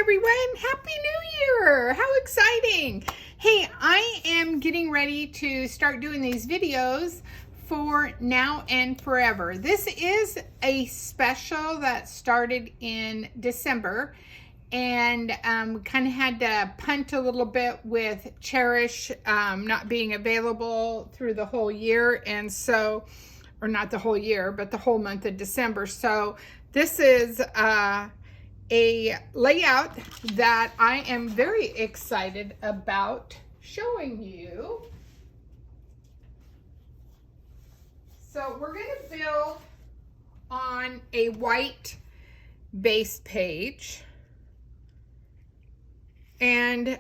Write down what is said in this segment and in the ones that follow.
everyone. Happy New Year. How exciting. Hey, I am getting ready to start doing these videos for now and forever. This is a special that started in December and kind of had to punt a little bit with Cherish not being available through the whole year. And so, or not the whole year, but the whole month of December. So this is a layout that I am very excited about showing you. So we're going to build on a white base page. And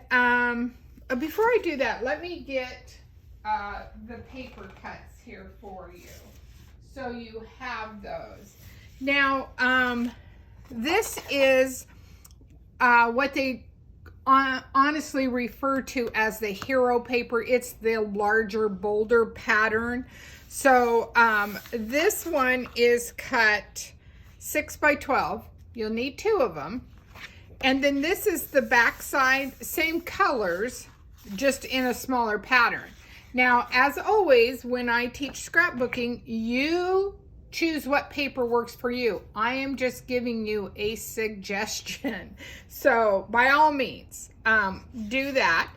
before I do that, let me get the paper cuts here for you, so you have those. Now, this is what they honestly refer to as the hero paper. It's the larger, bolder pattern. So this one is cut 6 by 12. You'll need 2 of them. And then this is the back side, same colors, just in a smaller pattern. Now, as always, when I teach scrapbooking, you choose what paper works for you. I am just giving you a suggestion. So by all means, do that.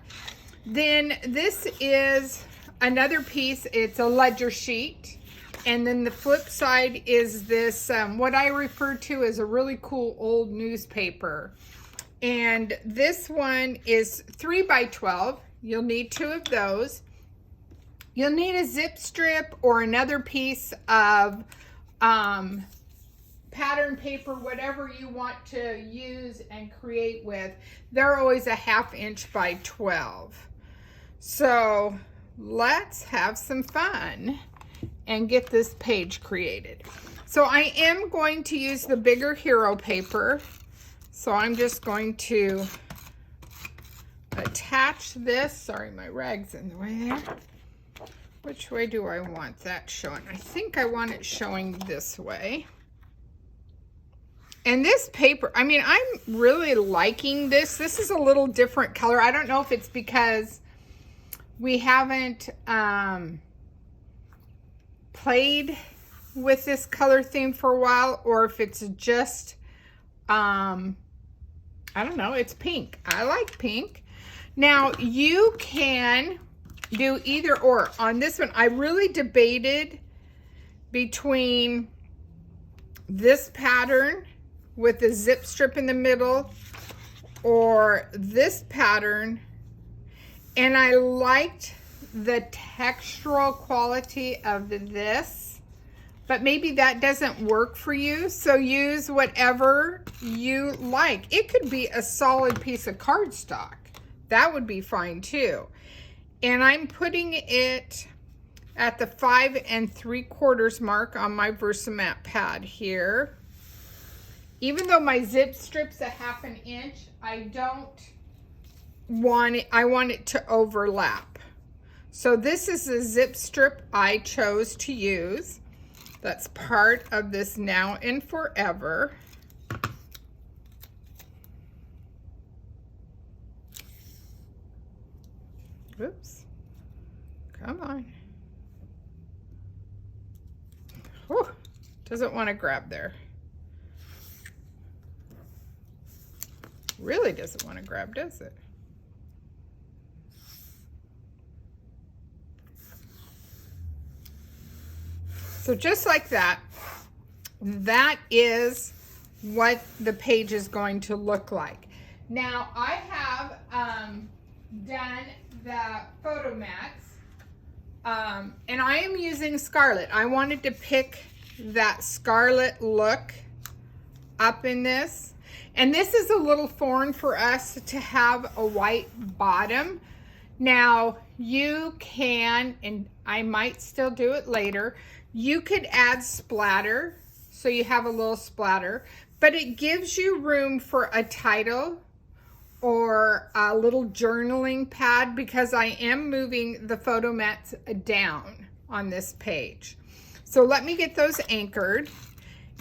Then this is another piece. It's a ledger sheet. And then the flip side is this, what I refer to as a really cool old newspaper. And this one is 3 by 12. You'll need 2 of those. You'll need a zip strip or another piece of pattern paper, whatever you want to use and create with. They're always a 1/2 inch by 12. So let's have some fun and get this page created. So I am going to use the bigger hero paper. So I'm just going to attach this. Sorry, my rag's in the way there. Which way do I want that showing? I think I want it showing this way. And this paper, I mean, I'm really liking this. This is a little different color. I don't know if it's because we haven't played with this color theme for a while, or if it's just, I don't know, it's pink. I like pink. Now, you can do either or. On this one, I really debated between this pattern with the zip strip in the middle or this pattern, and I liked the textural quality of this, but maybe that doesn't work for you, so use whatever you like. It could be a solid piece of cardstock. That would be fine too. And I'm putting it at the 5 3/4 mark on my Versamat pad here. Even though my zip strip's a 1/2 inch, I don't want it, I want it to overlap. So this is the zip strip I chose to use. That's part of this Now and Forever. Oops. Come on. Whew. Doesn't want to grab there. Really doesn't want to grab, does it? So just like that, that is what the page is going to look like. Now I have done the photo mats, and I am using Scarlet. I wanted to pick that Scarlet look up in this, and this is a little foreign for us to have a white bottom. Now you can, and I might still do it later, you could add splatter, so you have a little splatter, but it gives you room for a title or a little journaling pad, because I am moving the photo mats down on this page. So let me get those anchored.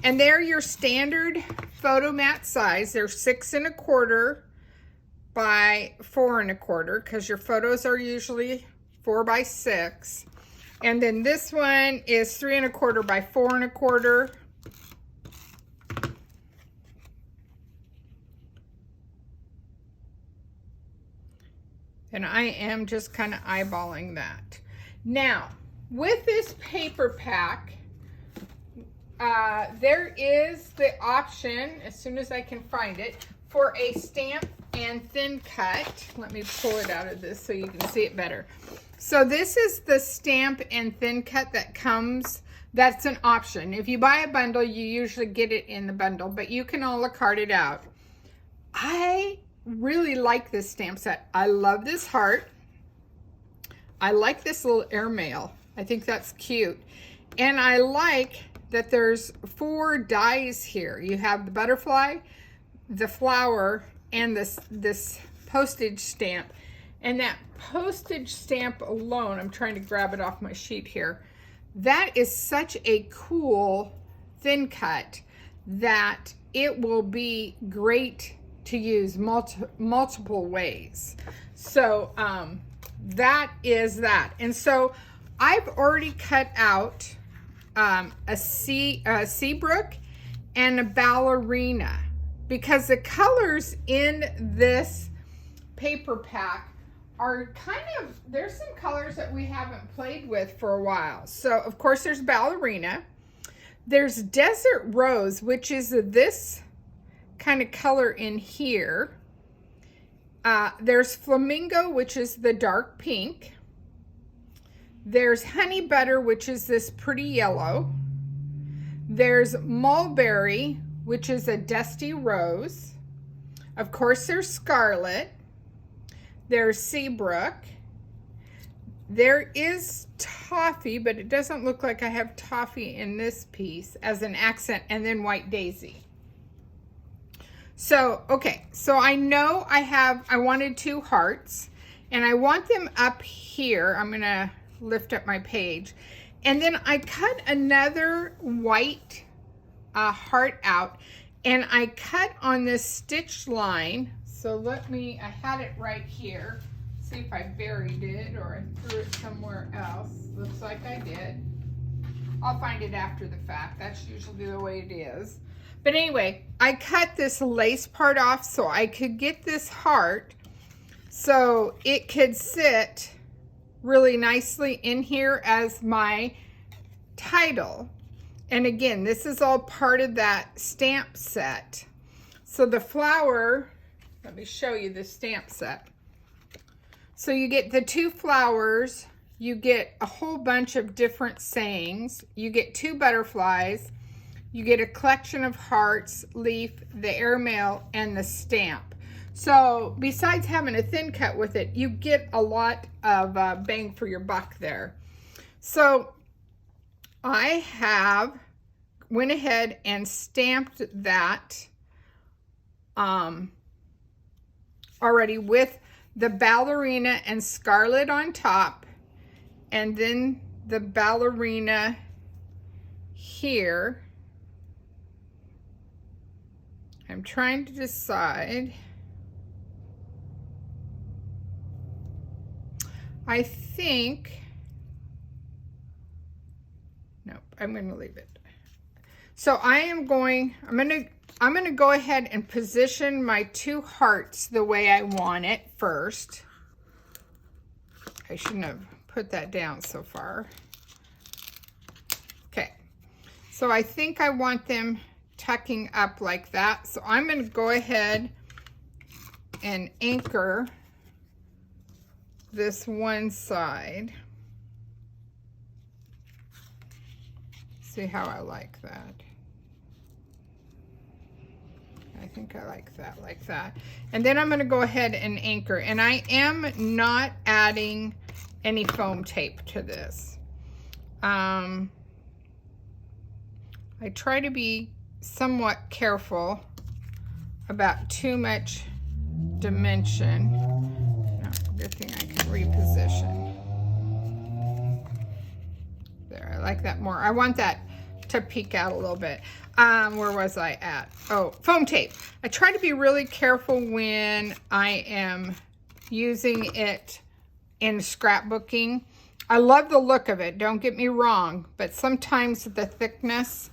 And they're your standard photo mat size. They're 6 1/4 by 4 1/4 because your photos are usually 4 by 6. And then this one is 3 1/4 by 4 1/4. And I am just kind of eyeballing that. Now, with this paper pack, there is the option, as soon as I can find it, for a stamp and thin cut. Let me pull it out of this so you can see it better. So this is the stamp and thin cut that comes, that's an option. If you buy a bundle, you usually get it in the bundle, but you can a la carte it out. I really like this stamp set. I love this heart. I like this little airmail. I think that's cute. And I like that there's 4 dies here. You have the butterfly, the flower, and this postage stamp. And that postage stamp alone, I'm trying to grab it off my sheet here, that is such a cool thin cut that it will be great to use multiple ways. So that is that. And so I've already cut out a Seabrook and a ballerina because the colors in this paper pack are kind of, there's some colors that we haven't played with for a while. So of course there's ballerina, there's desert rose, which is this kind of color in here. There's flamingo, which is the dark pink. There's honey butter, which is this pretty yellow. There's mulberry, which is a dusty rose. Of course, there's scarlet. There's Seabrook. There is toffee, but it doesn't look like I have toffee in this piece as an accent, and then white daisy. So, okay, so I know I wanted 2 hearts, and I want them up here. I'm gonna lift up my page. And then I cut another white heart out, and I cut on this stitch line. So I had it right here. See if I buried it or I threw it somewhere else. Looks like I did. I'll find it after the fact. That's usually the way it is. But anyway, I cut this lace part off so I could get this heart so it could sit really nicely in here as my title. And again, this is all part of that stamp set. So the flower, let me show you the stamp set. So you get the 2 flowers, you get a whole bunch of different sayings, you get 2 butterflies, you get a collection of hearts, leaf, the airmail, and the stamp. So besides having a thin cut with it, you get a lot of bang for your buck there. So I went ahead and stamped that already with the ballerina and scarlet on top, and then the ballerina here. I'm trying to decide. I think, nope, I'm going to leave it. So I'm going to go ahead and position my 2 hearts the way I want it first. I shouldn't have put that down so far. Okay, so I think I want them tucking up like that. So I'm going to go ahead and anchor this one side. See how I like that. I think I like that. And then I'm going to go ahead and anchor. And I am not adding any foam tape to this. I try to be somewhat careful about too much dimension. No, good thing I can reposition. There, I like that more. I want that to peek out a little bit. Where was I at? Oh, foam tape. I try to be really careful when I am using it in scrapbooking. I love the look of it, don't get me wrong, but sometimes the thickness,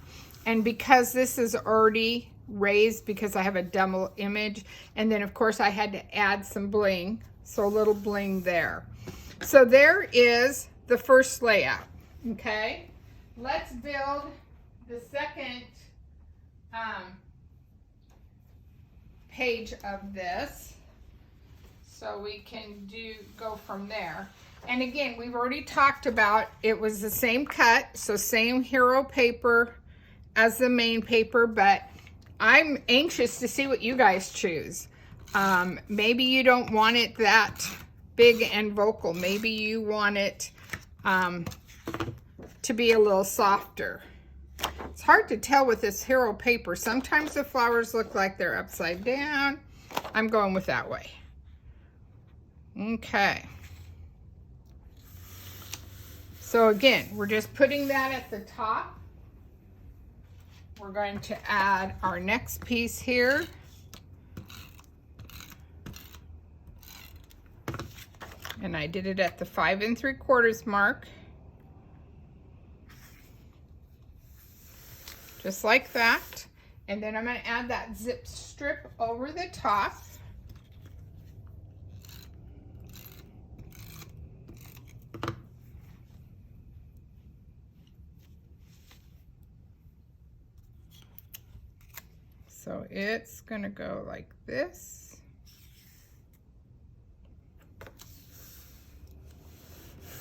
and because this is already raised because I have a demo image, and then of course I had to add some bling, so a little bling there. So there is the first layout, okay? Let's build the second page of this so we can go from there. And again, we've already talked about it was the same cut, so same hero paper as the main paper, but I'm anxious to see what you guys choose. Maybe you don't want it that big and vocal. Maybe you want it to be a little softer. It's hard to tell with this hero paper. Sometimes the flowers look like they're upside down. I'm going with that way. Okay. So again, we're just putting that at the top. We're going to add our next piece here. And I did it at the 5 3/4 mark. Just like that. And then I'm going to add that zip strip over the top. So it's going to go like this.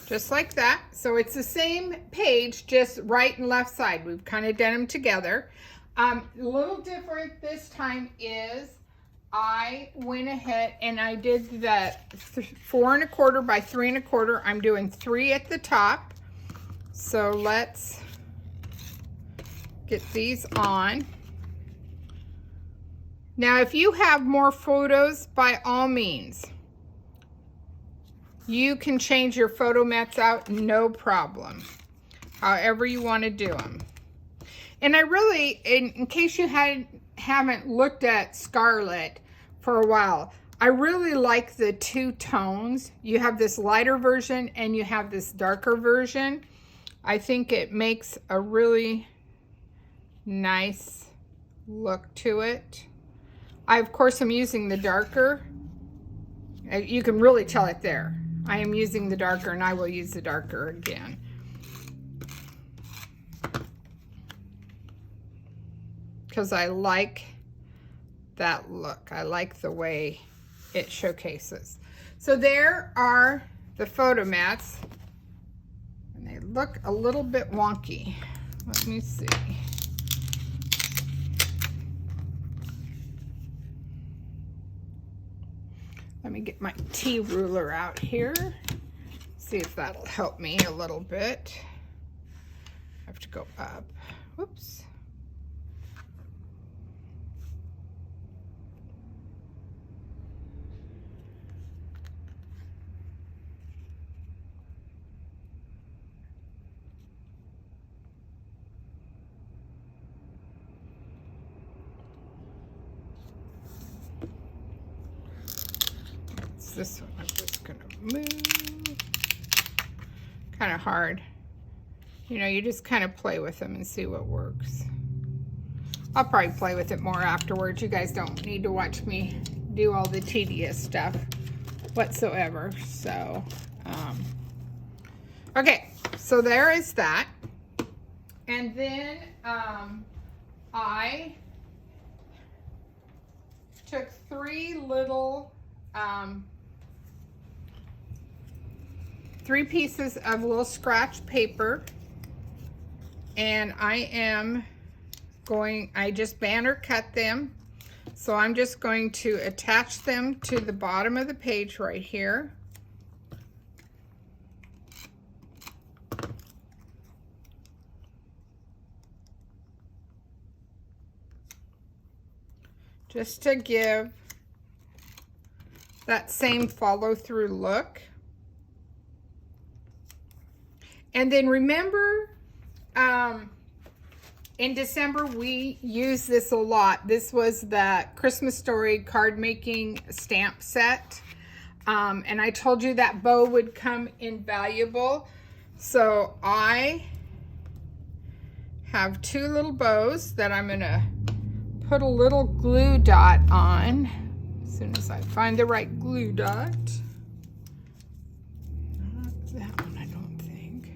Just like that. So it's the same page, just right and left side. We've kind of done them together. A little different this time is I went ahead and I did that 4 1/4 by 3 1/4. I'm doing 3 at the top. So let's get these on. Now, if you have more photos, by all means, you can change your photo mats out, no problem. However you want to do them. And I really, in case you haven't looked at Scarlet for a while, I really like the 2 tones. You have this lighter version and you have this darker version. I think it makes a really nice look to it. Of course, I'm using the darker. You can really tell it there. I am using the darker, and I will use the darker again. Because I like that look. I like the way it showcases. So there are the photo mats. And they look a little bit wonky. Let me see. Let me get my T-ruler out here. See if that'll help me a little bit. I have to go up. Whoops. This one I'm just gonna move. Kind of hard. You know, you just kind of play with them and see what works. I'll probably play with it more afterwards. You guys don't need to watch me do all the tedious stuff whatsoever. So, okay, so there is that. And then I took 3 little 3 pieces of little scratch paper, and I just banner cut them, so I'm just going to attach them to the bottom of the page right here. Just to give that same follow-through look. And then remember, in December, we use this a lot. This was the Christmas Story card making stamp set. And I told you that bow would come invaluable. So I have 2 little bows that I'm gonna put a little glue dot on as soon as I find the right glue dot. Not that one, I don't think.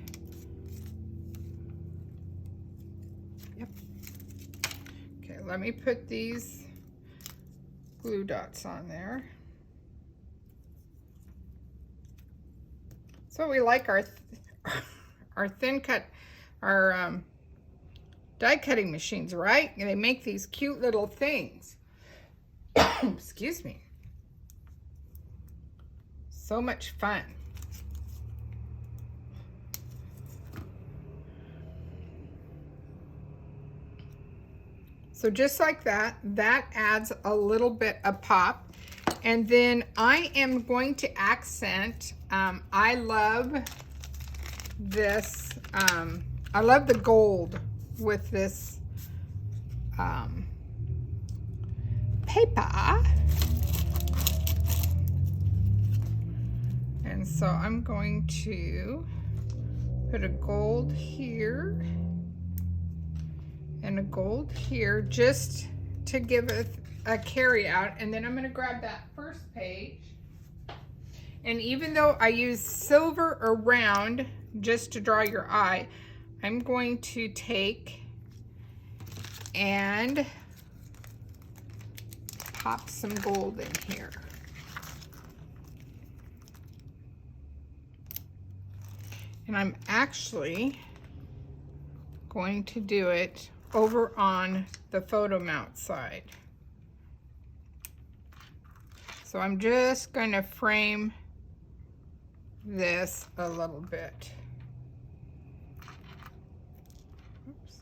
Yep. Okay, let me put these glue dots on there. So we like our thin cut, our die cutting machines, right? And they make these cute little things. Excuse me. So much fun. So just like that, that adds a little bit of pop. And then I am going to accent, I love this, I love the gold with this paper. And so I'm going to put a gold here and a gold here just to give it a carry out. And then I'm going to grab that first page, and even though I use silver around just to draw your eye, I'm going to take and pop some gold in here. And I'm actually going to do it over on the photo mount side. So I'm just going to frame this a little bit. Oops.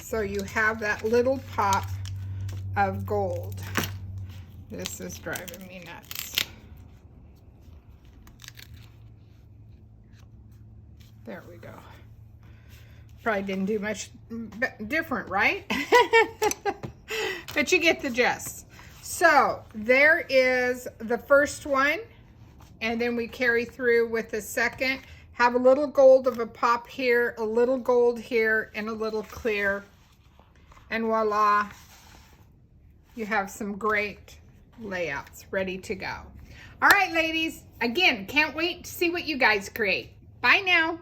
So you have that little pop of gold. This is driving me nuts. There we go. Probably didn't do much different, right? But you get the gist. So there is the first one, and then we carry through with the second. Have a little gold of a pop here, a little gold here, and a little clear. And voila, you have some great layouts ready to go. All right, ladies, again, can't wait to see what you guys create. Bye now.